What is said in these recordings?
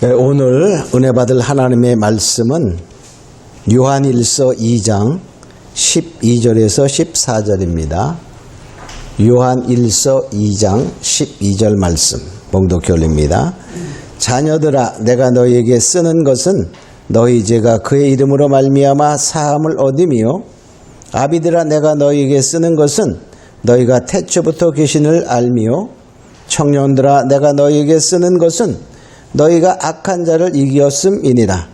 네, 오늘 은혜 받을 하나님의 말씀은 요한일서 2장 12절에서 14절입니다. 요한일서 2장 12절 말씀 봉독해 올립니다. 자녀들아, 내가 너희에게 쓰는 것은 너희 죄가 그의 이름으로 말미암아 사함을 얻으며, 아비들아, 내가 너희에게 쓰는 것은 너희가 태초부터 계신을 알며, 청년들아, 내가 너희에게 쓰는 것은 너희가 악한 자를 이기었음이니라.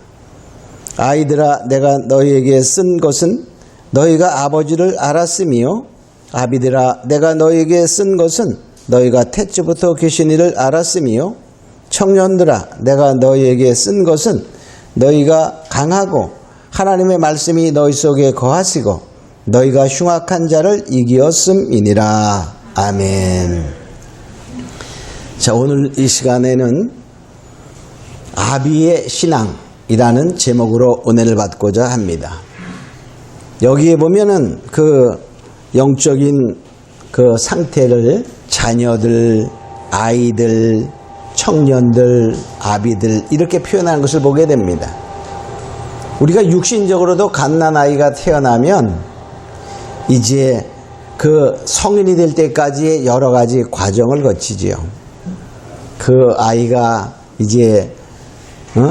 아이들아, 내가 너희에게 쓴 것은 너희가 아버지를 알았으며, 아비들아, 내가 너희에게 쓴 것은 너희가 태초부터 계신 이를 알았으며, 청년들아, 내가 너희에게 쓴 것은 너희가 강하고 하나님의 말씀이 너희 속에 거하시고 너희가 흉악한 자를 이기었음이니라. 아멘. 자, 오늘 이 시간에는 아비의 신앙이라는 제목으로 은혜를 받고자 합니다. 여기에 보면은 그 영적인 그 상태를 자녀들, 아이들, 청년들, 아비들 이렇게 표현하는 것을 보게 됩니다. 우리가 육신적으로도 갓난아이가 태어나면 이제 그 성인이 될 때까지의 여러 가지 과정을 거치지요. 그 아이가 이제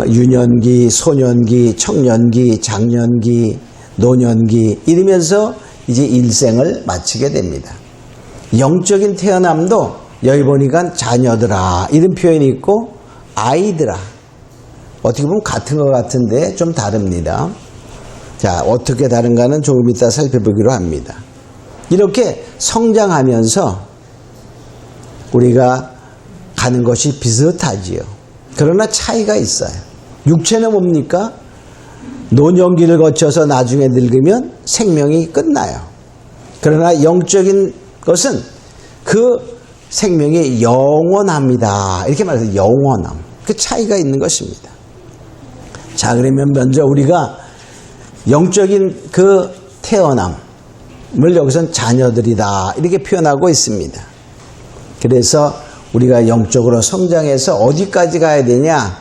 유년기, 소년기, 청년기, 장년기, 노년기 이러면서 이제 일생을 마치게 됩니다. 영적인 태어남도 여기 보니까 자녀들아 이런 표현이 있고, 아이들아 어떻게 보면 같은 것 같은데 좀 다릅니다. 자, 어떻게 다른가는 조금 이따 살펴보기로 합니다. 이렇게 성장하면서 우리가 가는 것이 비슷하지요. 그러나 차이가 있어요. 육체는 뭡니까? 노년기를 거쳐서 나중에 늙으면 생명이 끝나요. 그러나 영적인 것은 그 생명이 영원합니다. 이렇게 말해서 영원함. 그 차이가 있는 것입니다. 자, 그러면 먼저 우리가 영적인 그 태어남을 여기서는 자녀들이다 이렇게 표현하고 있습니다. 그래서 우리가 영적으로 성장해서 어디까지 가야 되냐?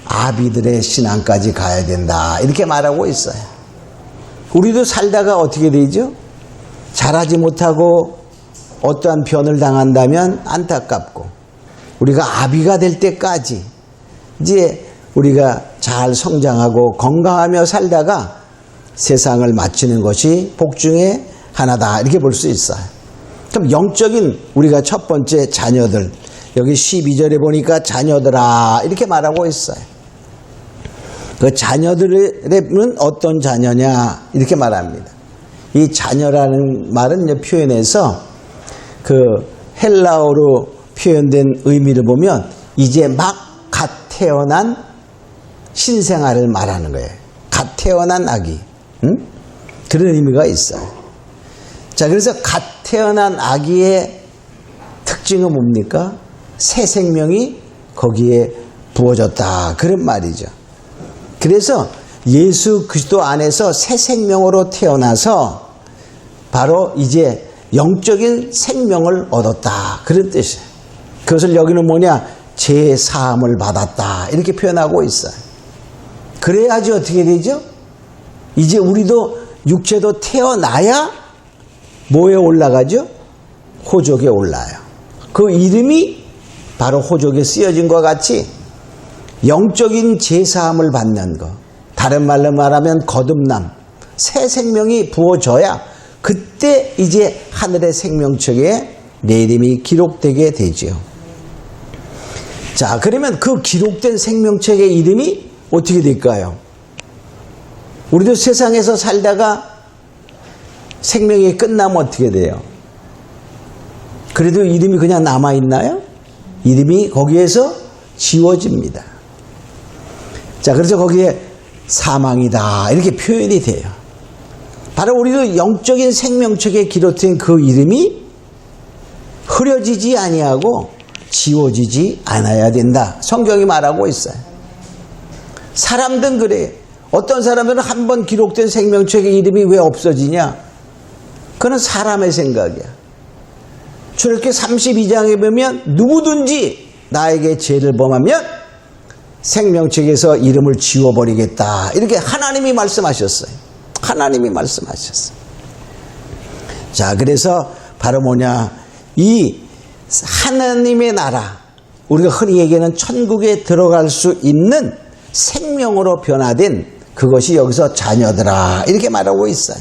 아비들의 신앙까지 가야 된다 이렇게 말하고 있어요. 우리도 살다가 어떻게 되죠? 잘하지 못하고 어떠한 변을 당한다면 안타깝고, 우리가 아비가 될 때까지 이제 우리가 잘 성장하고 건강하며 살다가 세상을 마치는 것이 복 중에 하나다 이렇게 볼 수 있어요. 그럼 영적인 우리가 첫 번째 자녀들, 여기 12절에 보니까 자녀들아 이렇게 말하고 있어요. 그 자녀들은 어떤 자녀냐 이렇게 말합니다. 이 자녀라는 말은 표현해서 그 헬라어로 표현된 의미를 보면 이제 막 갓 태어난 신생아를 말하는 거예요. 갓 태어난 아기. 그런 의미가 있어요. 자, 그래서 갓 태어난 아기의 특징은 뭡니까? 새 생명이 거기에 부어졌다 그런 말이죠. 그래서 예수 그리스도 안에서 새 생명으로 태어나서 바로 이제 영적인 생명을 얻었다 그런 뜻이에요. 그것을 여기는 뭐냐? 죄 사함을 받았다 이렇게 표현하고 있어요. 그래야지 어떻게 되죠? 이제 우리도 육체도 태어나야 뭐에 올라가죠? 호족에 올라요. 그 이름이 바로 호족에 쓰여진 것과 같이 영적인 죄 사함을 받는 것, 다른 말로 말하면 거듭남, 새 생명이 부어져야 그때 이제 하늘의 생명책에 내 이름이 기록되게 되죠. 자, 그러면 그 기록된 생명책의 이름이 어떻게 될까요? 우리도 세상에서 살다가 생명이 끝나면 어떻게 돼요? 그래도 이름이 그냥 남아있나요? 이름이 거기에서 지워집니다. 자, 그래서 거기에 사망이다 이렇게 표현이 돼요. 바로 우리도 영적인 생명책에 기록된 그 이름이 흐려지지 아니하고 지워지지 않아야 된다. 성경이 말하고 있어요. 사람들은 그래요. 어떤 사람들은 한 번 기록된 생명책의 이름이 왜 없어지냐? 그건 사람의 생각이야. 출애굽기 32장에 보면 누구든지 나에게 죄를 범하면 생명책에서 이름을 지워버리겠다. 이렇게 하나님이 말씀하셨어요. 하나님이 말씀하셨어요. 자, 그래서 바로 뭐냐, 이 하나님의 나라, 우리가 흔히 얘기하는 천국에 들어갈 수 있는 생명으로 변화된 그것이 여기서 자녀들아 이렇게 말하고 있어요.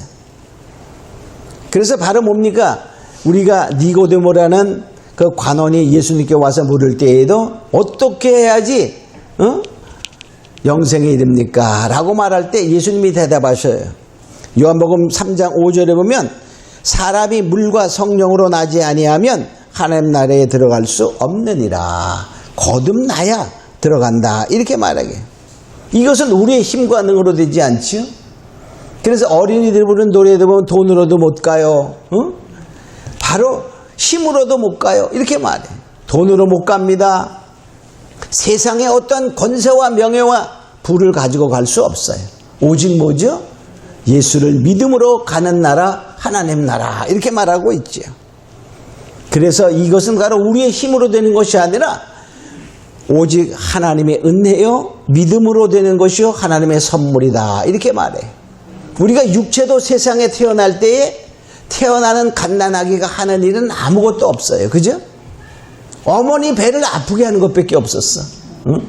그래서 바로 뭡니까? 우리가 니고데모라는 그 관원이 예수님께 와서 물을 때에도 어떻게 해야지 영생에 이릅니까? 라고 말할 때 예수님이 대답하셔요. 요한복음 3장 5절에 보면 사람이 물과 성령으로 나지 아니하면 하나님 나라에 들어갈 수 없느니라. 거듭나야 들어간다. 이렇게 말하게. 이것은 우리의 힘과 능으로 되지 않지요? 그래서 어린이들 부르는 노래도 보면 돈으로도 못 가요. 바로 힘으로도 못 가요. 이렇게 말해. 돈으로 못 갑니다. 세상에 어떤 권세와 명예와 부를 가지고 갈 수 없어요. 오직 뭐죠? 예수를 믿음으로 가는 나라, 하나님 나라 이렇게 말하고 있죠. 그래서 이것은 바로 우리의 힘으로 되는 것이 아니라 오직 하나님의 은혜요 믿음으로 되는 것이요 하나님의 선물이다 이렇게 말해. 우리가 육체도 세상에 태어날 때에 태어나는 갓난아기가 하는 일은 아무것도 없어요. 그죠? 어머니 배를 아프게 하는 것밖에 없었어. 응?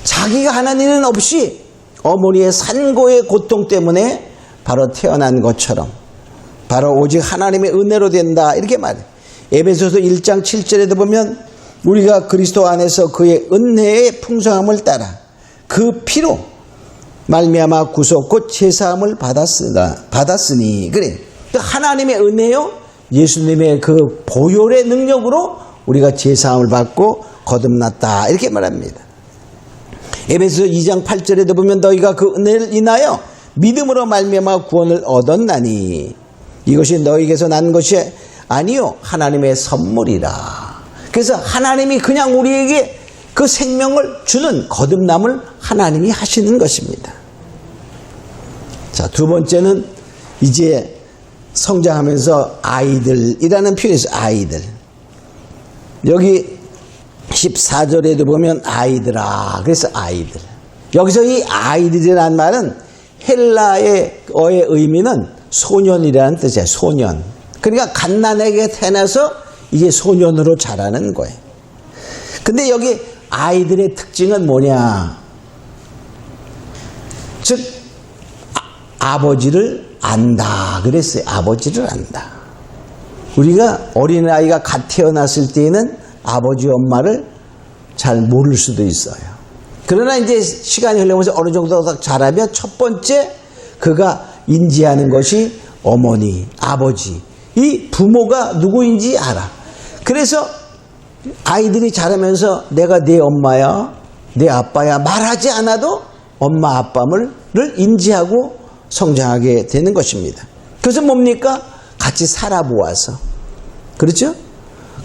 자기가 하는 일은 없이 어머니의 산고의 고통 때문에 바로 태어난 것처럼 바로 오직 하나님의 은혜로 된다 이렇게 말해. 에베소서 1장 7절에도 보면 우리가 그리스도 안에서 그의 은혜의 풍성함을 따라 그 피로 말미암아 구속 곧 제사함을 받았으니 그래. 하나님의 은혜요 예수님의 그 보혈의 능력으로 우리가 제사함을 받고 거듭났다 이렇게 말합니다. 에베소서 2장 8절에도 보면 너희가 그 은혜를 인하여 믿음으로 말미암아 구원을 얻었나니 이것이 너희에게서 난 것이 아니요 하나님의 선물이라. 그래서 하나님이 그냥 우리에게 그 생명을 주는 거듭남을 하나님이 하시는 것입니다. 자, 두 번째는 이제 성장하면서 아이들이라는 표현이 있어요. 아이들. 여기 14절에도 보면 아이들아. 그래서 아이들. 여기서 이 아이들이라는 말은 헬라의 의미는 소년이라는 뜻이에요. 소년. 그러니까 갓난에게 태어나서 이제 소년으로 자라는 거예요. 근데 여기 아이들의 특징은 뭐냐? 즉 아버지를 안다 그랬어요. 아버지를 안다. 우리가 어린아이가 갓 태어났을 때에는 아버지 엄마를 잘 모를 수도 있어요. 그러나 이제 시간이 흘러면서 어느 정도 자라면 첫 번째 그가 인지하는 것이 어머니, 아버지, 이 부모가 누구인지 알아. 그래서 아이들이 자라면서 내가 내 엄마야, 내 아빠야 말하지 않아도 엄마, 아빠를 인지하고 성장하게 되는 것입니다. 그래서 뭡니까? 같이 살아보아서. 그렇죠?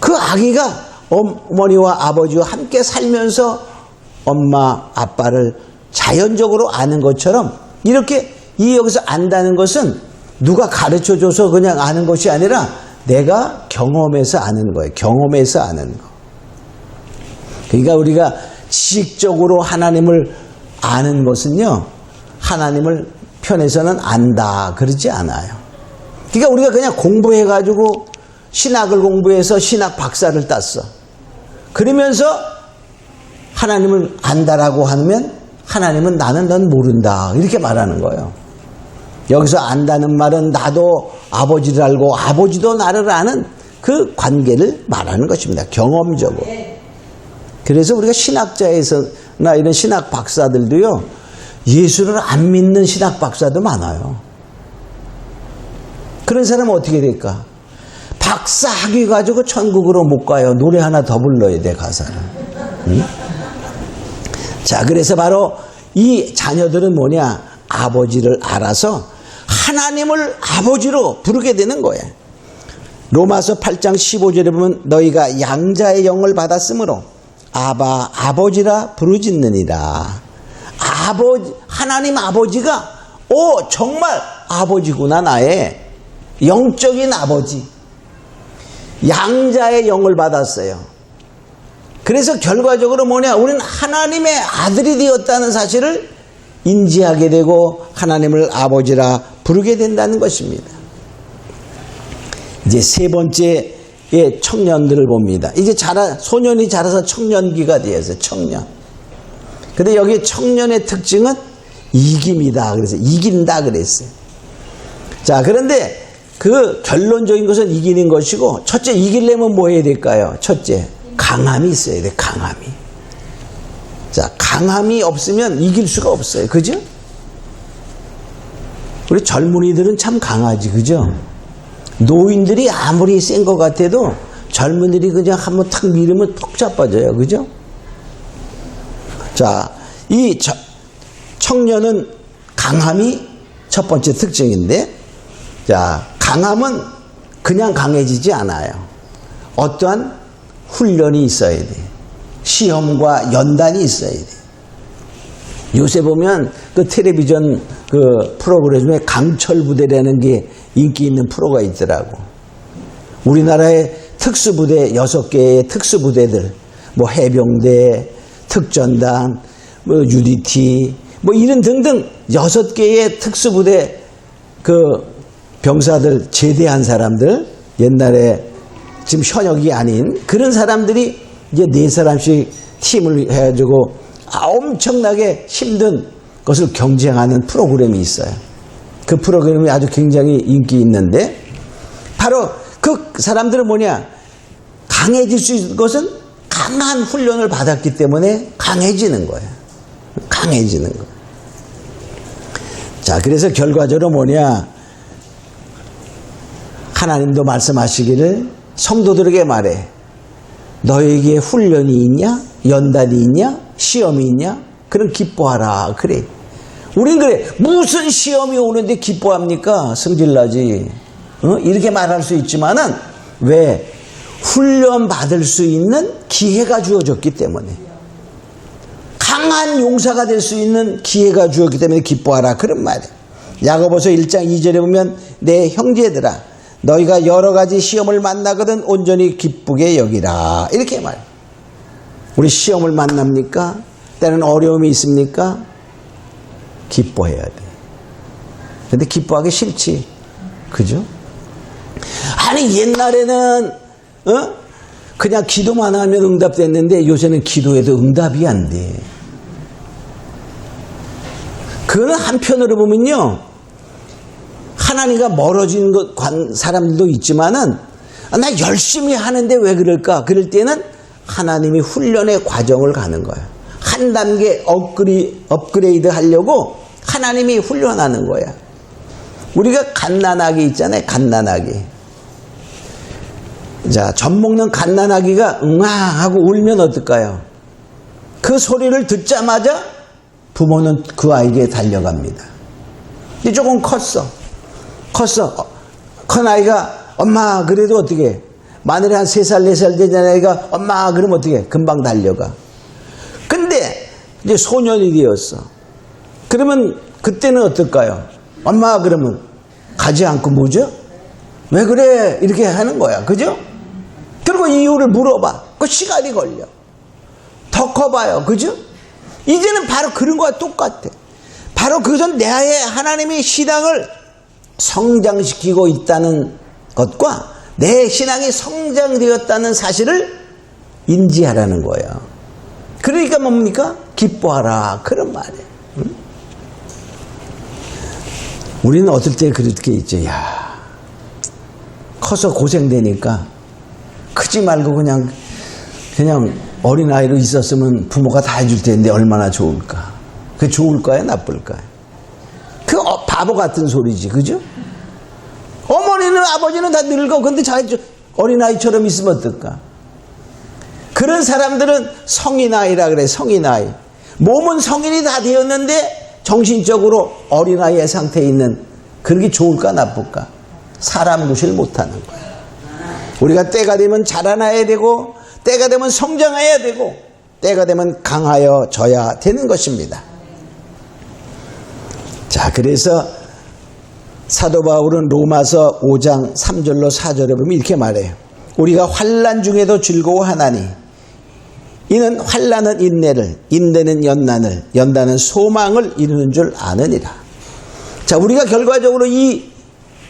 그 아기가 어머니와 아버지와 함께 살면서 엄마, 아빠를 자연적으로 아는 것처럼 이렇게 여기서 안다는 것은 누가 가르쳐줘서 그냥 아는 것이 아니라 내가 경험해서 아는 거예요. 경험해서 아는 거. 그러니까 우리가 지식적으로 하나님을 아는 것은요. 하나님을 편에서는 안다 그러지 않아요. 그러니까 우리가 그냥 공부해가지고 신학을 공부해서 신학 박사를 땄어. 그러면서 하나님을 안다라고 하면 하나님은 나는 넌 모른다 이렇게 말하는 거예요. 여기서 안다는 말은 나도 아버지를 알고 아버지도 나를 아는 그 관계를 말하는 것입니다. 경험적으로. 그래서 우리가 신학자에서나 이런 신학 박사들도요. 예수를 안 믿는 신학 박사도 많아요. 그런 사람은 어떻게 될까? 박사 학위 가지고 천국으로 못 가요. 노래 하나 더 불러야 돼 가사를. 응? 자, 그래서 바로 이 자녀들은 뭐냐? 아버지를 알아서 하나님을 아버지로 부르게 되는 거예요. 로마서 8장 15절에 보면 너희가 양자의 영을 받았으므로 아바 아버지라 부르짖느니라. 하나님 아버지가 정말 아버지구나. 나의 영적인 아버지. 양자의 영을 받았어요. 그래서 결과적으로 뭐냐? 우리는 하나님의 아들이 되었다는 사실을 인지하게 되고 하나님을 아버지라 부르게 된다는 것입니다. 이제 세 번째의 청년들을 봅니다. 이제 소년이 자라서 청년기가 되었어요. 청년. 근데 여기 청년의 특징은 이김이다. 그래서 이긴다 그랬어요. 자, 그런데 그 결론적인 것은 이기는 것이고, 첫째, 이기려면 뭐 해야 될까요? 첫째, 강함이 있어야 돼. 강함이. 자, 강함이 없으면 이길 수가 없어요. 그죠? 우리 젊은이들은 참 강하지. 그죠? 노인들이 아무리 센 것 같아도 젊은이들이 그냥 한번 탁 밀으면 톡 자빠져요. 그죠? 자, 이 청년은 강함이 첫 번째 특징인데, 자, 강함은 그냥 강해지지 않아요. 어떠한 훈련이 있어야 돼. 시험과 연단이 있어야 돼. 요새 보면 그 텔레비전 그 프로그램 중에 강철부대라는 게 인기 있는 프로가 있더라고. 우리나라의 특수부대 6개의 특수부대들, 뭐 해병대, 특전단, 뭐 UDT, 뭐 이런 등등 6개의 특수부대 그 병사들 제대한 사람들, 옛날에 지금 현역이 아닌 그런 사람들이 이제 4사람씩 팀을 해가지고 엄청나게 힘든 것을 경쟁하는 프로그램이 있어요. 그 프로그램이 아주 굉장히 인기 있는데, 바로 그 사람들은 뭐냐? 강해질 수 있는 것은 강한 훈련을 받았기 때문에 강해지는 거예요. 강해지는 거. 자, 그래서 결과적으로 뭐냐? 하나님도 말씀하시기를 성도들에게 말해. 너에게 훈련이 있냐? 연단이 있냐? 시험이 있냐? 그럼 기뻐하라. 그래. 우린 그래. 무슨 시험이 오는데 기뻐합니까? 성질나지. 이렇게 말할 수 있지만은 왜? 훈련 받을 수 있는 기회가 주어졌기 때문에. 강한 용사가 될 수 있는 기회가 주었기 때문에 기뻐하라. 그런 말이에요. 야고보서 1장 2절에 보면 내 형제들아 너희가 여러 가지 시험을 만나거든 온전히 기쁘게 여기라. 이렇게 말해요. 우리 시험을 만납니까? 때는 어려움이 있습니까? 기뻐해야 돼. 근데 기뻐하기 싫지. 그죠? 아니 옛날에는 그냥 기도만 하면 응답됐는데 요새는 기도해도 응답이 안 돼. 그거는 한편으로 보면요, 하나님과 멀어진 사람들도 있지만은 나 열심히 하는데 왜 그럴까? 그럴 때는 하나님이 훈련의 과정을 가는 거야. 한 단계 업그레이드 하려고 하나님이 훈련하는 거야. 우리가 갓난아기 있잖아요. 갓난아기. 자, 젖 먹는 갓난아기가 응아 하고 울면 어떨까요? 그 소리를 듣자마자 부모는 그 아이에게 달려갑니다. 근데 조금 컸어. 큰 아이가 엄마 그래도 어떻게, 만일에 한 3살 4살 된 아이가 엄마 그러면 어떻게, 금방 달려가. 근데 이제 소년이 되었어. 그러면 그때는 어떨까요? 엄마 그러면 가지 않고 뭐죠? 왜 그래? 이렇게 하는 거야. 그죠? 그리고 이유를 물어봐. 그 시간이 걸려. 더 커봐요. 그죠? 이제는 바로 그런 거와 똑같아. 바로 그전 내에 하나님이 신앙을 성장시키고 있다는 것과 내 신앙이 성장되었다는 사실을 인지하라는 거예요. 그러니까 뭡니까? 기뻐하라. 그런 말이에요. 응? 우리는 어떨 때 그렇게 있죠. 야, 커서 고생되니까 크지 말고 그냥 어린아이로 있었으면 부모가 다 해줄 텐데 얼마나 좋을까. 그게 좋을까요? 나쁠까요? 그 바보 같은 소리지. 그죠? 어머니는 아버지는 다 늙어. 근데 자기 어린아이처럼 있으면 어떨까? 그런 사람들은 성인아이라 그래. 성인아이. 몸은 성인이 다 되었는데 정신적으로 어린아이의 상태에 있는, 그게 좋을까 나쁠까? 사람 구실 못하는 거야. 우리가 때가 되면 자라나야 되고, 때가 되면 성장해야 되고, 때가 되면 강하여져야 되는 것입니다. 자, 그래서 사도 바울은 로마서 5장 3절로 4절에 보면 이렇게 말해요. 우리가 환난 중에도 즐거워하나니 이는 환난은 인내를, 인내는 연단을, 연단은 소망을 이루는 줄 아느니라. 자, 우리가 결과적으로 이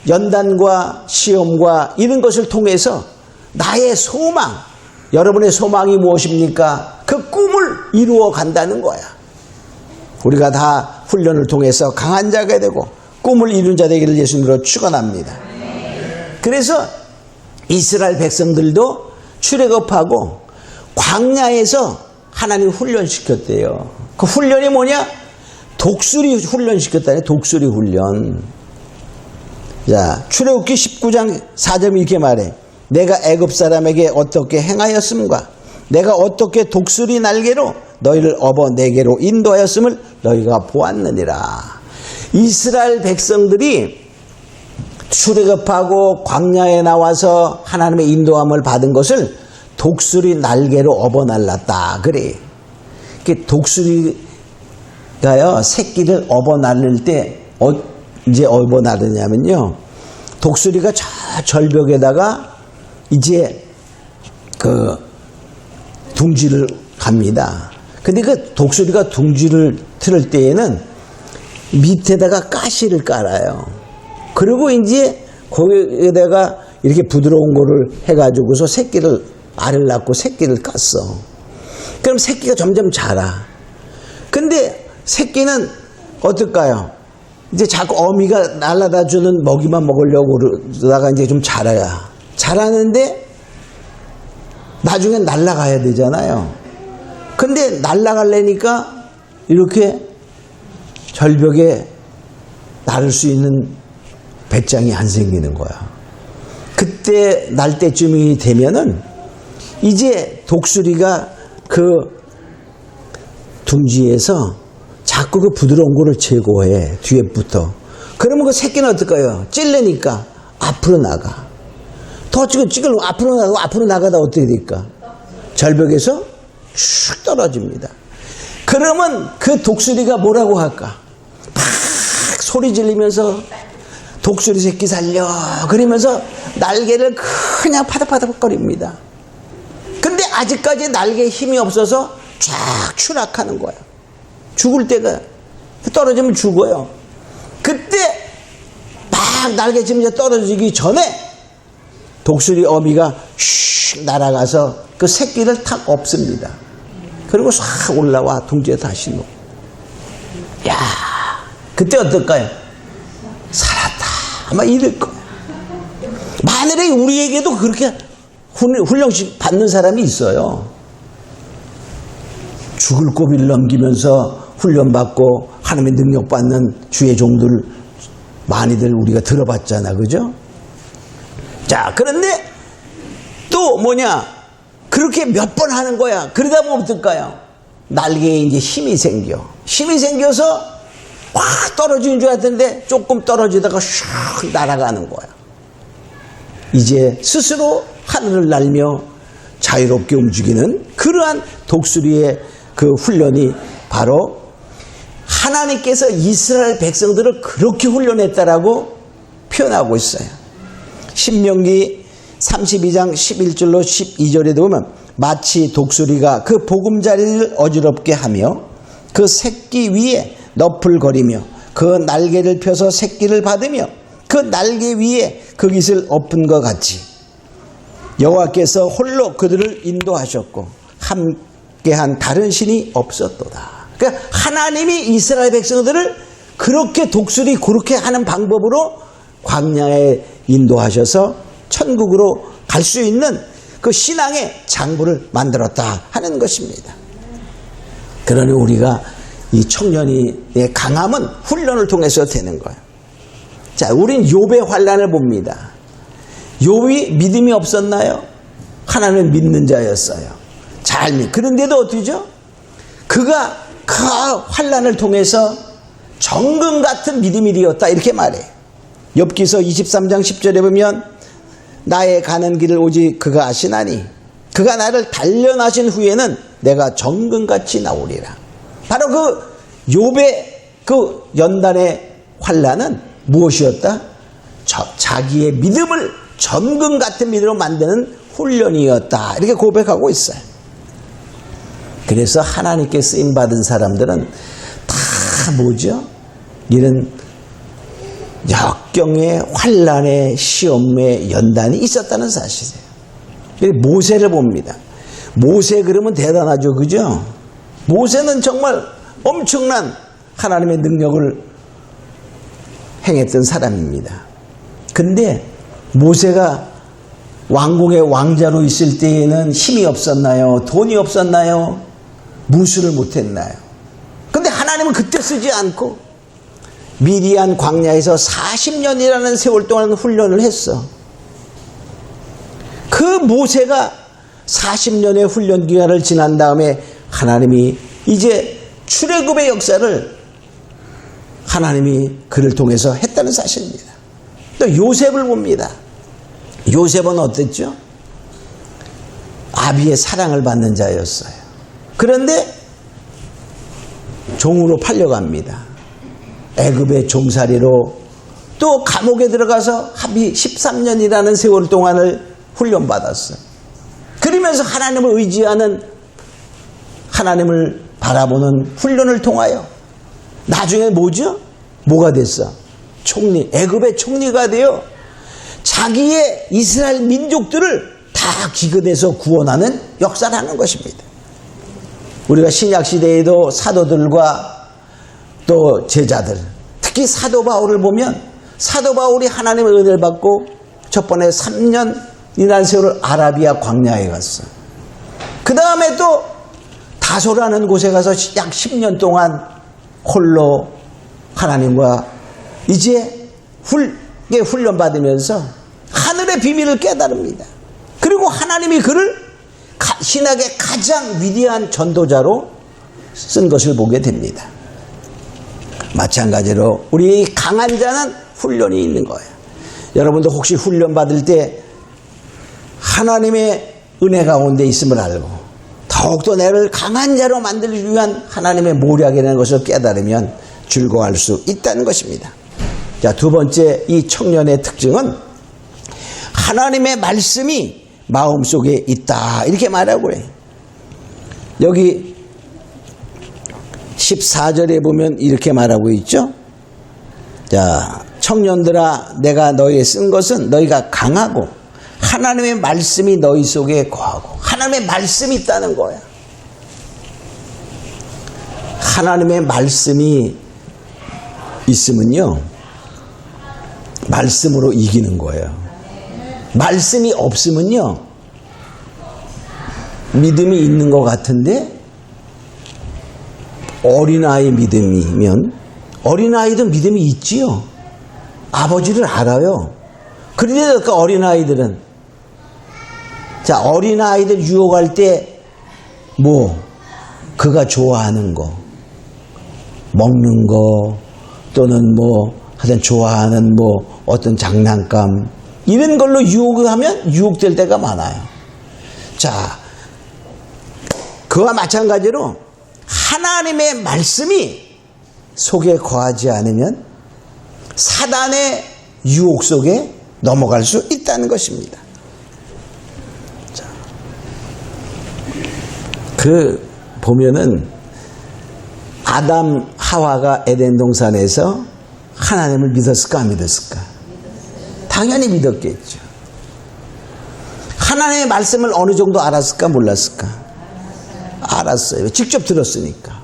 연단과 시험과 이런 것을 통해서 나의 소망, 여러분의 소망이 무엇입니까? 그 꿈을 이루어 간다는 거야. 우리가 다 훈련을 통해서 강한 자가 되고 꿈을 이룬 자 되기를 예수님으로 축원합니다. 그래서 이스라엘 백성들도 출애굽하고 광야에서 하나님이 훈련시켰대요. 그 훈련이 뭐냐? 독수리 훈련시켰다네. 독수리 훈련. 자, 출애굽기 19장 4절 이렇게 말해. 내가 애굽 사람에게 어떻게 행하였음과 내가 어떻게 독수리 날개로 너희를 업어 내게로 인도하였음을 너희가 보았느니라. 이스라엘 백성들이 출애굽하고 광야에 나와서 하나님의 인도함을 받은 것을 독수리 날개로 업어 날랐다. 그래. 독수리가요, 새끼를 업어 날릴 때 이제 업어 나르냐면요, 독수리가 저 절벽에다가 이제 그 둥지를 갑니다. 근데 그 독수리가 둥지를 틀을 때에는 밑에다가 가시를 깔아요. 그리고 이제 거기에다가 이렇게 부드러운 거를 해가지고서 새끼를, 알을 낳고 새끼를 깠어. 그럼 새끼가 점점 자라. 근데 새끼는 어떨까요? 이제 자꾸 어미가 날라다 주는 먹이만 먹으려고 그러다가 이제 좀 자라야. 자라는데 나중엔 날아가야 되잖아요. 근데 날아가려니까 이렇게 절벽에 나를 수 있는 배짱이 안 생기는 거야. 그때 날 때쯤이 되면은 이제 독수리가 그 둥지에서 자꾸 그 부드러운 거를 제거해, 뒤에부터. 그러면 그 새끼는 어떨까요? 찔르니까 앞으로 나가. 더 찌글찌글 앞으로 나가다 어떻게 될까? 절벽에서 슉 떨어집니다. 그러면 그 독수리가 뭐라고 할까? 팍 소리 지르면서 독수리 새끼 살려 그러면서 날개를 그냥 파닥파닥거립니다. 근데 아직까지 날개에 힘이 없어서 쫙 추락하는 거야. 죽을 때가, 떨어지면 죽어요. 그때 막 날개 치면서 떨어지기 전에 독수리 어미가 슉 날아가서 그 새끼를 탁 없습니다. 그리고 싹 올라와 둥지에 다시 놓고. 야, 그때 어떨까요? 살았다. 아마 이럴 거야. 만일에 우리에게도 그렇게 훈련식 받는 사람이 있어요. 죽을 고비를 넘기면서 훈련받고 하나님의 능력받는 주의 종들 많이들 우리가 들어봤잖아. 그죠? 자, 그런데 또 뭐냐? 그렇게 몇 번 하는 거야. 그러다 보면 어떨까요? 날개에 이제 힘이 생겨. 힘이 생겨서 확 떨어지는 줄 알았는데 조금 떨어지다가 슉 날아가는 거야. 이제 스스로 하늘을 날며 자유롭게 움직이는 그러한 독수리의 그 훈련이 바로 하나님께서 이스라엘 백성들을 그렇게 훈련했다라고 표현하고 있어요. 신명기 32장 11절로 12절에 보면 마치 독수리가 그 보금자리를 어지럽게 하며 그 새끼 위에 너풀거리며 그 날개를 펴서 새끼를 받으며 그 날개 위에 그 깃을 엎은 것 같이 여호와께서 홀로 그들을 인도하셨고 함께한 다른 신이 없었도다. 그러니까 하나님이 이스라엘 백성들을 그렇게 독수리 그렇게 하는 방법으로 광야에 인도하셔서 천국으로 갈 수 있는 그 신앙의 장부를 만들었다 하는 것입니다. 그러니 우리가 이 청년의 강함은 훈련을 통해서 되는 거예요. 자, 우린 욥의 환난을 봅니다. 욥이 믿음이 없었나요? 하나님을 믿는 자였어요. 그런데도 어떻게죠? 그가 그 환난을 통해서 정금 같은 믿음이 되었다 이렇게 말해. 욥기서 23장 10절에 보면 나의 가는 길을 오직 그가 아시나니 그가 나를 단련하신 후에는 내가 정금같이 나오리라. 바로 그 욥의 그 연단의 환난은 무엇이었다? 자기의 믿음을 정금 같은 믿음으로 만드는 훈련이었다. 이렇게 고백하고 있어요. 그래서 하나님께 쓰임받은 사람들은 다 뭐죠? 이런 역경의 환난의 시험의 연단이 있었다는 사실이에요. 모세를 봅니다. 모세 그러면 대단하죠. 그죠? 모세는 정말 엄청난 하나님의 능력을 행했던 사람입니다. 근데 모세가 왕궁의 왕자로 있을 때에는 힘이 없었나요? 돈이 없었나요? 무술을 못했나요? 근데 하나님은 그때 쓰지 않고 미디안 광야에서 40년이라는 세월 동안 훈련을 했어. 그 모세가 40년의 훈련 기간을 지난 다음에 하나님이 이제 출애굽의 역사를 하나님이 그를 통해서 했다는 사실입니다. 또 요셉을 봅니다. 요셉은 어땠죠? 아비의 사랑을 받는 자였어요. 그런데 종으로 팔려갑니다. 애굽의 종살이로 또 감옥에 들어가서 합의 13년이라는 세월 동안을 훈련받았어요. 그러면서 하나님을 의지하는, 하나님을 바라보는 훈련을 통하여 나중에 뭐죠? 뭐가 됐어? 총리, 애굽의 총리가 되어 자기의 이스라엘 민족들을 다 기근에서 구원하는 역사를 하는 것입니다. 우리가 신약시대에도 사도들과 또 제자들, 특히 사도 바울을 보면 사도 바울이 하나님의 은혜를 받고 첫 번에 3년이라는 세월을 아라비아 광야에 갔어. 그 다음에 또 다소라는 곳에 가서 약 10년 동안 홀로 하나님과 이제 훈련받으면서 하늘의 비밀을 깨달습니다. 그리고 하나님이 그를 신학의 가장 위대한 전도자로 쓴 것을 보게 됩니다. 마찬가지로 우리 강한 자는 훈련이 있는 거예요. 여러분도 혹시 훈련 받을 때 하나님의 은혜 가운데 있음을 알고 더욱더 나를 강한 자로 만들기 위한 하나님의 모략이라는 것을 깨달으면 즐거워할 수 있다는 것입니다. 자, 두 번째 이 청년의 특징은 하나님의 말씀이 마음속에 있다 이렇게 말하고 해요. 여기 14절에 보면 이렇게 말하고 있죠. 자, 청년들아 내가 너희에 쓴 것은 너희가 강하고 하나님의 말씀이 너희 속에 거하고, 하나님의 말씀이 있다는 거야. 하나님의 말씀이 있으면요 말씀으로 이기는 거예요. 말씀이 없으면요 믿음이 있는 것 같은데 어린아이 믿음이면 어린아이도 믿음이 있지요. 아버지를 알아요. 그런데 그 어린아이들은 자 어린아이들 유혹할 때 뭐 그가 좋아하는 거 먹는 거 또는 뭐 하여튼 좋아하는 뭐 어떤 장난감 이런 걸로 유혹하면 유혹될 때가 많아요. 자 그와 마찬가지로 하나님의 말씀이 속에 거하지 않으면 사단의 유혹 속에 넘어갈 수 있다는 것입니다. 자, 보면은 아담 하와가 에덴 동산에서 하나님을 믿었을까 안 믿었을까? 당연히 믿었겠죠. 하나님의 말씀을 어느 정도 알았을까 몰랐을까? 알았어요. 직접 들었으니까.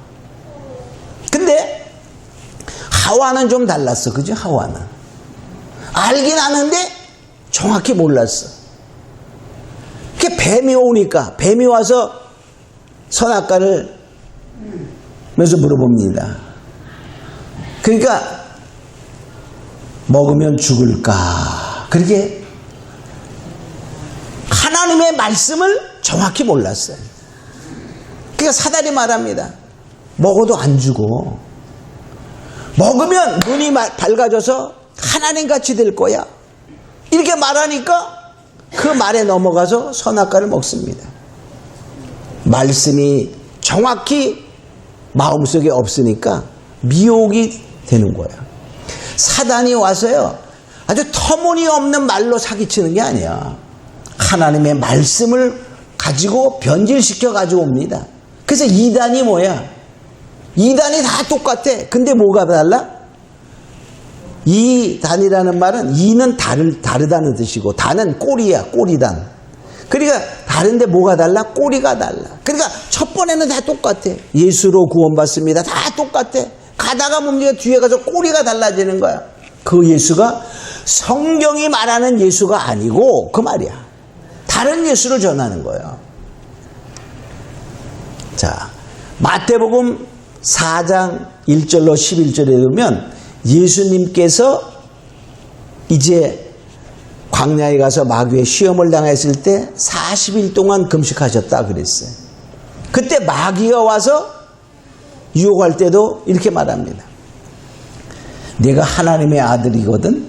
근데 하와는 좀 달랐어. 그죠? 하와는 알긴 아는데 정확히 몰랐어. 그게 뱀이 오니까 뱀이 와서 선악과를 그래서 물어봅니다. 그러니까 먹으면 죽을까? 그렇게 하나님의 말씀을 정확히 몰랐어요. 그러니까 사단이 말합니다. 먹어도 안 죽어. 먹으면 눈이 밝아져서 하나님같이 될 거야. 이렇게 말하니까 그 말에 넘어가서 선악과를 먹습니다. 말씀이 정확히 마음속에 없으니까 미혹이 되는 거예요. 사단이 와서요 아주 터무니없는 말로 사기치는 게 아니야. 하나님의 말씀을 가지고 변질시켜 가지고 옵니다. 그래서 이단이 뭐야? 이단이 다 똑같아. 근데 뭐가 달라? 이단이라는 말은 이는 다르다는 뜻이고 단은 꼬리야. 꼬리단. 그러니까 다른데 뭐가 달라? 꼬리가 달라. 그러니까 첫 번에는 다 똑같아. 예수로 구원받습니다. 다 똑같아. 가다가 뭡니까? 뒤에 가서 꼬리가 달라지는 거야. 그 예수가 성경이 말하는 예수가 아니고 그 말이야. 다른 예수를 전하는 거예요. 자, 마태복음 4장 1절로 11절에 보면 예수님께서 이제 광야에 가서 마귀의 시험을 당했을 때 40일 동안 금식하셨다 그랬어요. 그때 마귀가 와서 유혹할 때도 이렇게 말합니다. 내가 하나님의 아들이거든.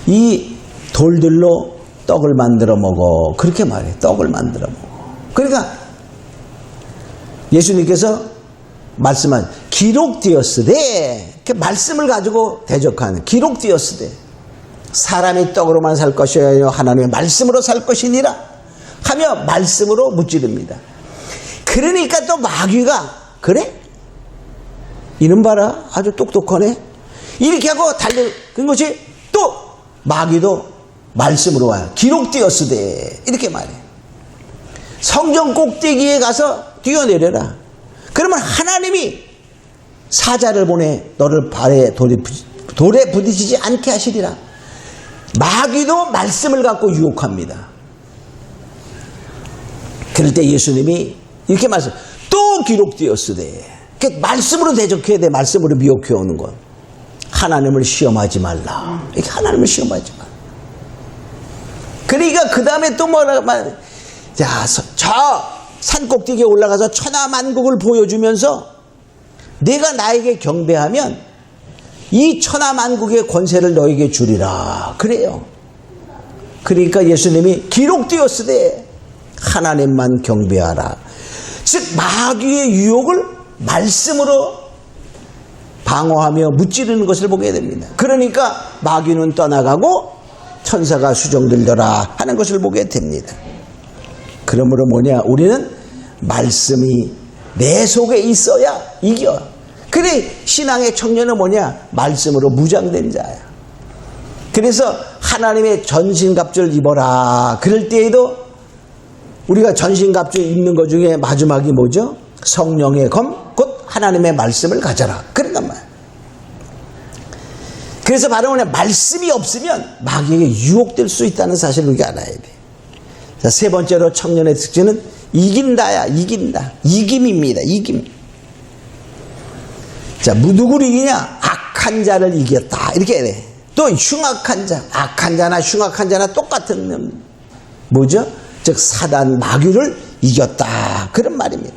이 돌들로 떡을 만들어 먹어. 그렇게 말해. 떡을 만들어 먹어. 그러니까 예수님께서 말씀한 기록되었으되, 이렇게 말씀을 가지고 대적하는 기록되었으되 사람이 떡으로만 살 것이 아니라 하나님의 말씀으로 살 것이니라 하며 말씀으로 무찌릅니다. 그러니까 또 마귀가 그래? 이놈 봐라 아주 똑똑하네 이렇게 하고 달려간 것이 또 마귀도 말씀으로 와요. 기록되었으되 이렇게 말해. 성전 꼭대기에 가서 뛰어내려라. 그러면 하나님이 사자를 보내 너를 발에 돌에 부딪히지 않게 하시리라. 마귀도 말씀을 갖고 유혹합니다. 그럴 때 예수님이 이렇게 말씀, 또 기록되었으되, 말씀으로 대적해야 돼. 말씀으로 미혹해 오는 것. 하나님을 시험하지 말라. 이렇게 하나님을 시험하지 말라. 그러니까 그 다음에 또 뭐라 말? 자, 저 산꼭대기에 올라가서 천하만국을 보여주면서 내가 나에게 경배하면 이 천하만국의 권세를 너에게 주리라. 그래요. 그러니까 예수님이 기록되었으되 하나님만 경배하라. 즉 마귀의 유혹을 말씀으로 방어하며 무찌르는 것을 보게 됩니다. 그러니까 마귀는 떠나가고 천사가 수종들더라 하는 것을 보게 됩니다. 그러므로 뭐냐? 우리는 말씀이 내 속에 있어야 이겨. 그래 신앙의 청년은 뭐냐? 말씀으로 무장된 자야. 그래서 하나님의 전신갑주를 입어라. 그럴 때에도 우리가 전신갑주 입는 것 중에 마지막이 뭐죠? 성령의 검, 곧 하나님의 말씀을 가져라. 그런단 말이야. 그래서 바로 오늘 말씀이 없으면 마귀에게 유혹될 수 있다는 사실을 우리가 알아야 돼. 자, 세 번째로 청년의 특징은 이긴다야. 이긴다. 이김입니다. 이김. 자, 누구를 이기냐? 악한 자를 이겼다. 이렇게 해. 또 흉악한 자, 악한 자나 흉악한 자나 똑같은 뭐죠? 즉 사단 마귀를 이겼다. 그런 말입니다.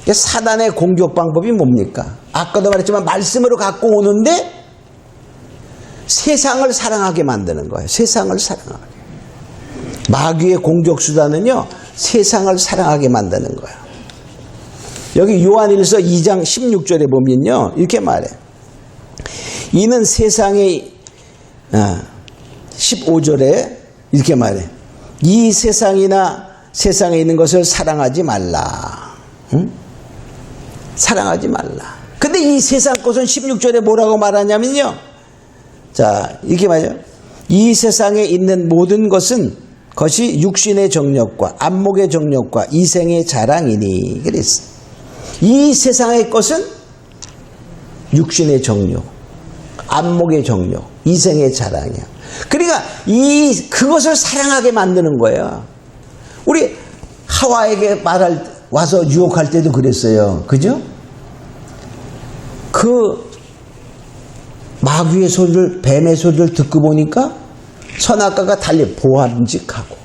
사단의 공격 방법이 뭡니까? 아까도 말했지만 말씀으로 갖고 오는데 세상을 사랑하게 만드는 거예요. 세상을 사랑하게. 마귀의 공격 수단은요, 세상을 사랑하게 만드는 거예요. 여기 요한일서 2장 16절에 보면요, 이렇게 말해. 이는 세상의 15절에 이렇게 말해. 이 세상이나 세상에 있는 것을 사랑하지 말라. 응? 사랑하지 말라. 근데 이 세상 것은 16절에 뭐라고 말하냐면요. 자, 이렇게 말해요. 이 세상에 있는 모든 것은 것이 육신의 정욕과 안목의 정욕과 이생의 자랑이니. 그랬어. 이 세상의 것은 육신의 정욕, 안목의 정욕, 이생의 자랑이야. 그러니까 그것을 사랑하게 만드는 거예요. 우리 하와에게 와서 유혹할 때도 그랬어요. 그죠? 그 마귀의 소리를, 뱀의 소리를 듣고 보니까 선악과가 달리 보암직하고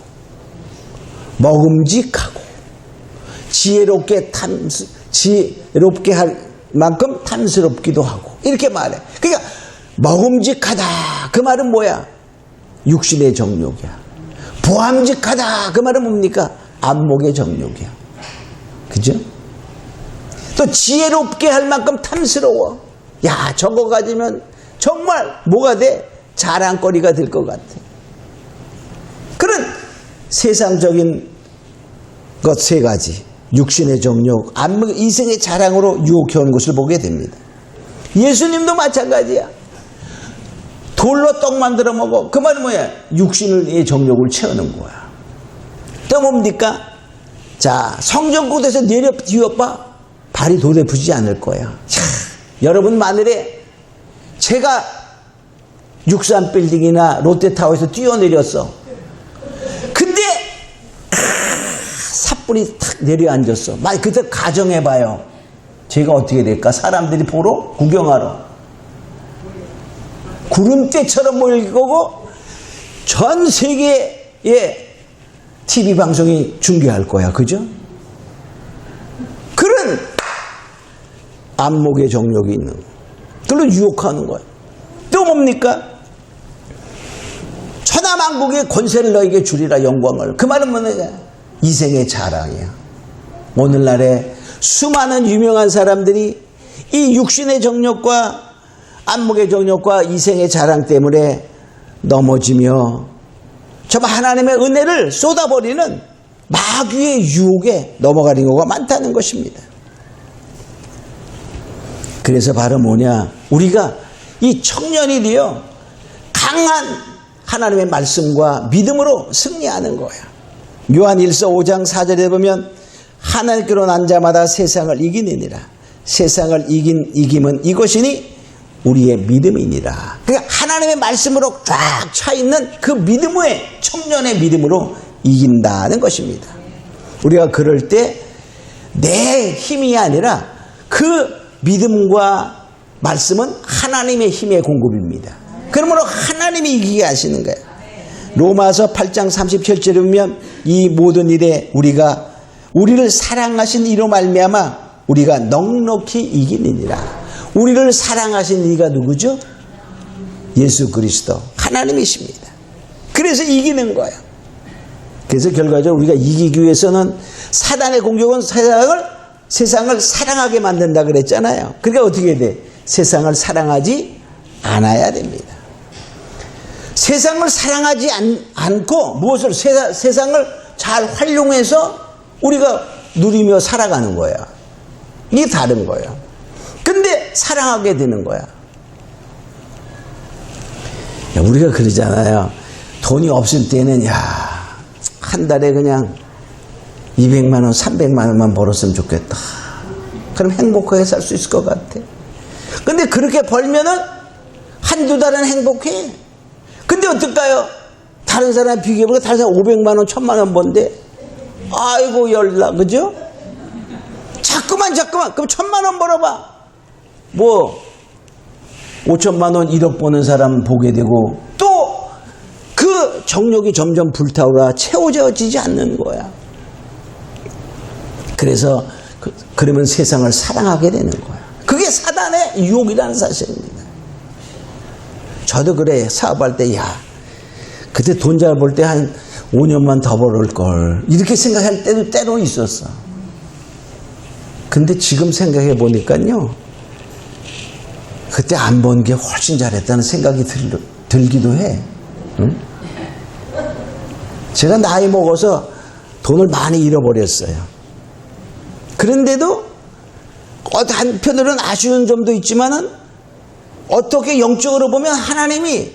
먹음직하고 지혜롭게 할 만큼 탐스럽기도 하고 이렇게 말해. 그러니까 먹음직하다 그 말은 뭐야? 육신의 정욕이야. 보암직하다 그 말은 뭡니까? 안목의 정욕이야. 그죠? 또 지혜롭게 할 만큼 탐스러워. 야, 저거 가지면 정말 뭐가 돼? 자랑거리가 될 것 같아. 그런 세상적인 것 세 가지. 육신의 정욕, 이생의 자랑으로 유혹해온 것을 보게 됩니다. 예수님도 마찬가지야. 돌로 떡 만들어 먹어. 그 말은 뭐야? 육신의 정욕을 채우는 거야. 또 뭡니까? 자, 성전곳에서 내려 뒤엎어 발이 도대프지 않을 거야. 자, 여러분 만일에 제가 63빌딩이나 롯데타워에서 뛰어내렸어. 근데 삿불이 탁 내려앉았어. 만약 그때 가정해봐요. 제가 어떻게 될까? 사람들이 보러 구경하러 구름대처럼 몰릴 거고 전 세계의 TV 방송이 중계할 거야. 그죠? 그런 안목의 정욕이 있는, 그걸로 유혹하는 거야. 또 뭡니까? 천하만국의 권세를 너에게 주리라, 영광을. 그 말은 뭐냐? 이생의 자랑이야. 오늘날에 수많은 유명한 사람들이 이 육신의 정욕과 안목의 정욕과 이생의 자랑 때문에 넘어지며 정말 하나님의 은혜를 쏟아버리는 마귀의 유혹에 넘어가는 경우가 많다는 것입니다. 그래서 바로 뭐냐? 우리가 이 청년이 되어 강한 하나님의 말씀과 믿음으로 승리하는 거야. 요한 1서 5장 4절에 보면 하나님께로 난 자마다 세상을 이기느니라. 세상을 이김은 이것이니 우리의 믿음이니라. 그러니까 하나님의 말씀으로 꽉 차있는 그 믿음의, 청년의 믿음으로 이긴다는 것입니다. 우리가 그럴 때 내 힘이 아니라 그 믿음과 말씀은 하나님의 힘의 공급입니다. 그러므로 하나님이 이기게 하시는 거예요. 로마서 8장 37절에 보면 이 모든 일에 우리를 사랑하신 이로 말미암아 우리가 넉넉히 이기느니라. 우리를 사랑하신 이가 누구죠? 예수 그리스도, 하나님이십니다. 그래서 이기는 거예요. 그래서 결과적으로 우리가 이기기 위해서는 사단의 공격은 세상을 사랑하게 만든다 그랬잖아요. 그러니까 어떻게 돼? 세상을 사랑하지 않아야 됩니다. 세상을 사랑하지 않고 무엇을 세상을 잘 활용해서 우리가 누리며 살아가는 거야. 이게 다른 거예요. 근데 사랑하게 되는 거야. 우리가 그러잖아요. 돈이 없을 때는 한 달에 그냥 200만 원, 300만 원만 벌었으면 좋겠다. 그럼 행복하게 살 수 있을 것 같아. 근데 그렇게 벌면은 한두 달은 행복해. 근데 어떨까요? 다른 사람 비교해보니까 다른 사람 500만 원, 1000만 원 번데 아이고 열나, 그죠? 자꾸만 그럼 1000만 원 벌어봐. 뭐 5천만 원, 1억 버는 사람 보게 되고 또 그 정욕이 점점 불타오르라 채워지지 않는 거야. 그래서 그러면 세상을 사랑하게 되는 거야. 그게 사단의 유혹이라는 사실입니다. 저도 그래. 사업할 때 그때 돈 잘 벌 때 한 5년만 더 벌을 걸 이렇게 생각할 때도 때로 있었어. 근데 지금 생각해 보니까요, 그때 안 번 게 훨씬 잘했다는 생각이 들기도 해. 응? 제가 나이 먹어서 돈을 많이 잃어버렸어요. 그런데도 한편으로는 아쉬운 점도 있지만은 어떻게 영적으로 보면 하나님이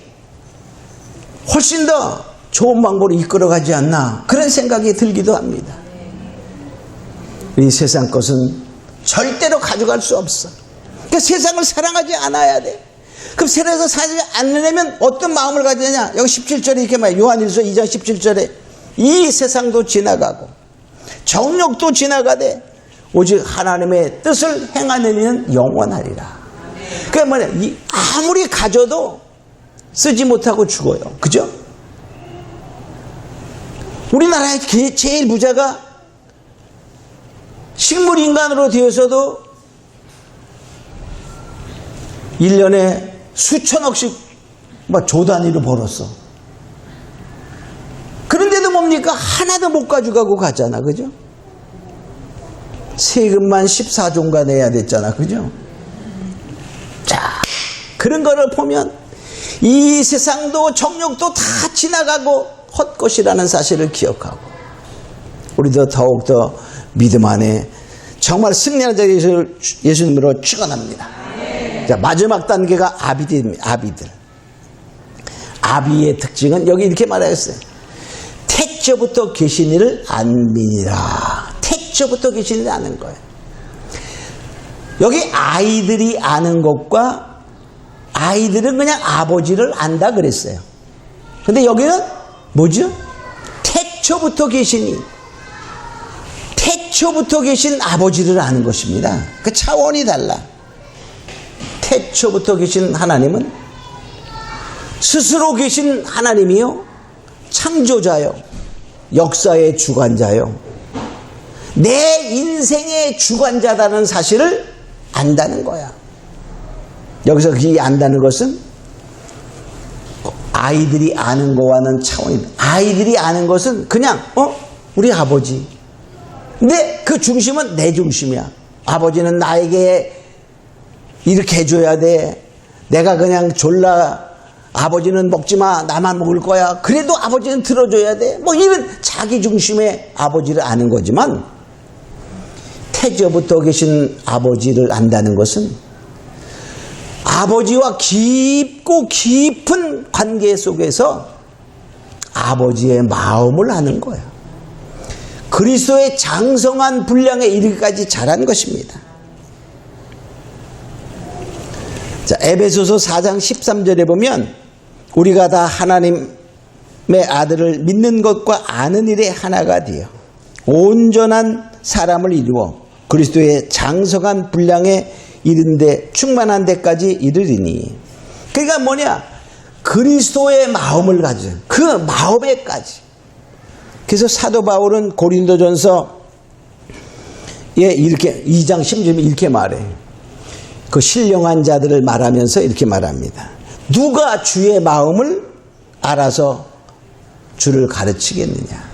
훨씬 더 좋은 방법으로 이끌어가지 않나, 그런 생각이 들기도 합니다. 이 세상 것은 절대로 가져갈 수 없어. 그러니까 세상을 사랑하지 않아야 돼. 그럼 세상에서 사지 않으려면 어떤 마음을 가지느냐? 여기 17절에 이렇게 말해요. 요한일서 2장 17절에 이 세상도 지나가고 정욕도 지나가되 오직 하나님의 뜻을 행하는 이는 영원하리라. 그러니까 뭐냐? 아무리 가져도 쓰지 못하고 죽어요. 그죠? 우리나라의 제일 부자가 식물인간으로 되어서도 1년에 수천억씩 조 단위로 벌었어. 그런데도 뭡니까? 하나도 못 가져가고 가잖아. 그죠? 세금만 14조인가 내야 됐잖아. 그죠? 자, 그런 거를 보면 이 세상도 정욕도 다 지나가고 헛것이라는 사실을 기억하고 우리도 더욱더 믿음 안에 정말 승리하는 자 예수님으로 축원합니다. 자, 마지막 단계가 아비들. 아비의 특징은 여기 이렇게 말하였어요. 태초부터 계신 이를 안미니라. 태초부터 계신 이를 아는 거예요. 여기 아이들이 아는 것과 아이들은 그냥 아버지를 안다 그랬어요. 근데 여기는 뭐죠? 태초부터 계시니, 태초부터 계신 아버지를 아는 것입니다. 그 차원이 달라. 태초부터 계신 하나님은 스스로 계신 하나님이요, 창조자요, 역사의 주관자요, 내 인생의 주관자라는 사실을 안다는 거야. 여기서 이 안다는 것은 아이들이 아는 거와는 차원이, 아이들이 아는 것은 그냥 우리 아버지, 근데 그 중심은 내 중심이야. 아버지는 나에게 이렇게 해줘야 돼. 내가 그냥 졸라 아버지는 먹지마, 나만 먹을 거야. 그래도 아버지는 들어줘야 돼. 뭐 이런 자기 중심의 아버지를 아는 거지만, 태초부터 계신 아버지를 안다는 것은 아버지와 깊고 깊은 관계 속에서 아버지의 마음을 아는 거예요. 그리스도의 장성한 분량에 이르기까지 자란 것입니다. 자, 에베소서 4장 13절에 보면 우리가 다 하나님의 아들을 믿는 것과 아는 일에 하나가 되어 온전한 사람을 이루어 그리스도의 장성한 분량에 이른데 충만한 데까지 이르리니. 그러니까 뭐냐? 그리스도의 마음을 가진 그 마음에까지. 그래서 사도 바울은 고린도전서 이렇게 2장 10절에 이렇게 말해. 그 신령한 자들을 말하면서 이렇게 말합니다. 누가 주의 마음을 알아서 주를 가르치겠느냐?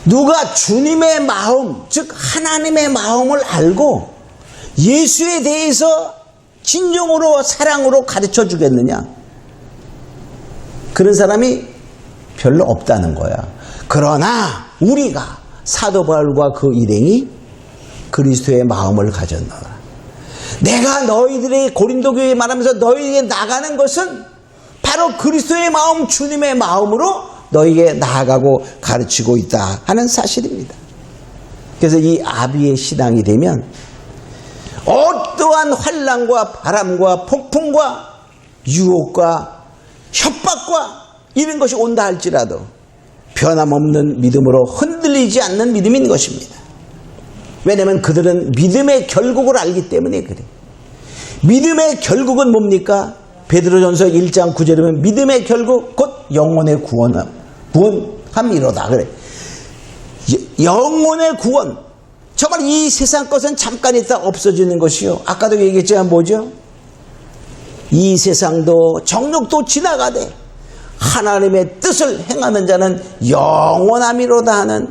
누가 주님의 마음, 즉 하나님의 마음을 알고 예수에 대해서 진정으로 사랑으로 가르쳐 주겠느냐? 그런 사람이 별로 없다는 거야. 그러나 우리가 사도 바울과 그 일행이 그리스도의 마음을 가졌노라. 내가 너희들의 고린도 교회에 말하면서 너희에게 나가는 것은 바로 그리스도의 마음, 주님의 마음으로 너희에게 나아가고 가르치고 있다 하는 사실입니다. 그래서 이 아비의 신앙이 되면 어떠한 환난과 바람과 폭풍과 유혹과 협박과 이런 것이 온다 할지라도 변함없는 믿음으로 흔들리지 않는 믿음인 것입니다. 왜냐하면 그들은 믿음의 결국을 알기 때문에 그래. 믿음의 결국은 뭡니까? 베드로전서 1장 9절에 보면 믿음의 결국 곧 영혼의 구원함이로다 그래. 영혼의 구원. 정말 이 세상 것은 잠깐 있다 없어지는 것이요. 아까도 얘기했지만 뭐죠? 이 세상도 정욕도 지나가되 하나님의 뜻을 행하는 자는 영원함이로다 하는,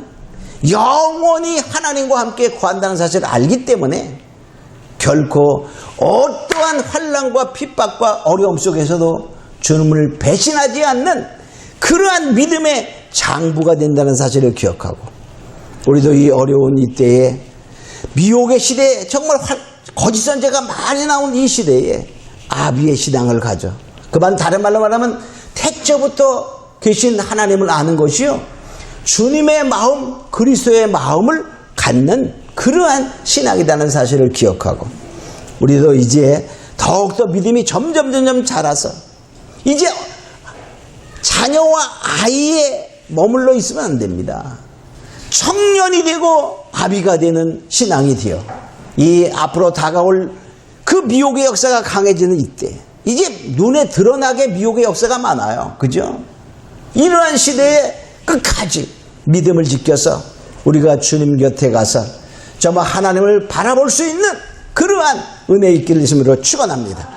영원히 하나님과 함께 거한다는 사실을 알기 때문에 결코 어떠한 환난과 핍박과 어려움 속에서도 주님을 배신하지 않는 그러한 믿음의 장부가 된다는 사실을 기억하고, 우리도 이 어려운 이때에 미혹의 시대에 정말 거짓 선지자가 많이 나온 이 시대에 아비의 신앙을 가져. 그만 다른 말로 말하면 태초부터 계신 하나님을 아는 것이요, 주님의 마음, 그리스도의 마음을 갖는 그러한 신앙이라는 사실을 기억하고, 우리도 이제 더욱더 믿음이 점점 자라서 이제 자녀와 아이에 머물러 있으면 안 됩니다. 청년이 되고 아비가 되는 신앙이 되어 이 앞으로 다가올 그 미혹의 역사가 강해지는 이때, 이제 눈에 드러나게 미혹의 역사가 많아요. 그죠? 이러한 시대에 끝까지 믿음을 지켜서 우리가 주님 곁에 가서 정말 하나님을 바라볼 수 있는 그러한 은혜 있기를 있음으로 축원합니다.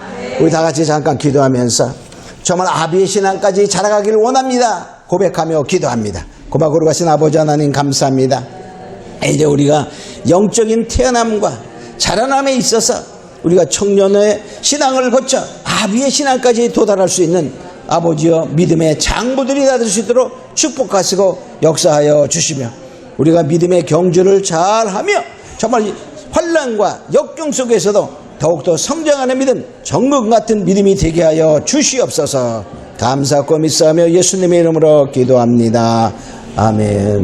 우리 다 같이 잠깐 기도하면서 정말 아비의 신앙까지 자라가기를 원합니다. 고백하며 기도합니다. 고백으로 가신 아버지 하나님 감사합니다. 이제 우리가 영적인 태어남과 자라남에 있어서 우리가 청년의 신앙을 거쳐 아비의 신앙까지 도달할 수 있는 아버지여 믿음의 장부들이 될 수 있도록 축복하시고 역사하여 주시며, 우리가 믿음의 경주를 잘하며 정말 환난과 역경 속에서도 더욱더 성장하는 믿음, 정금 같은 믿음이 되게 하여 주시옵소서. 감사하고 믿사하며 예수님의 이름으로 기도합니다. 아멘.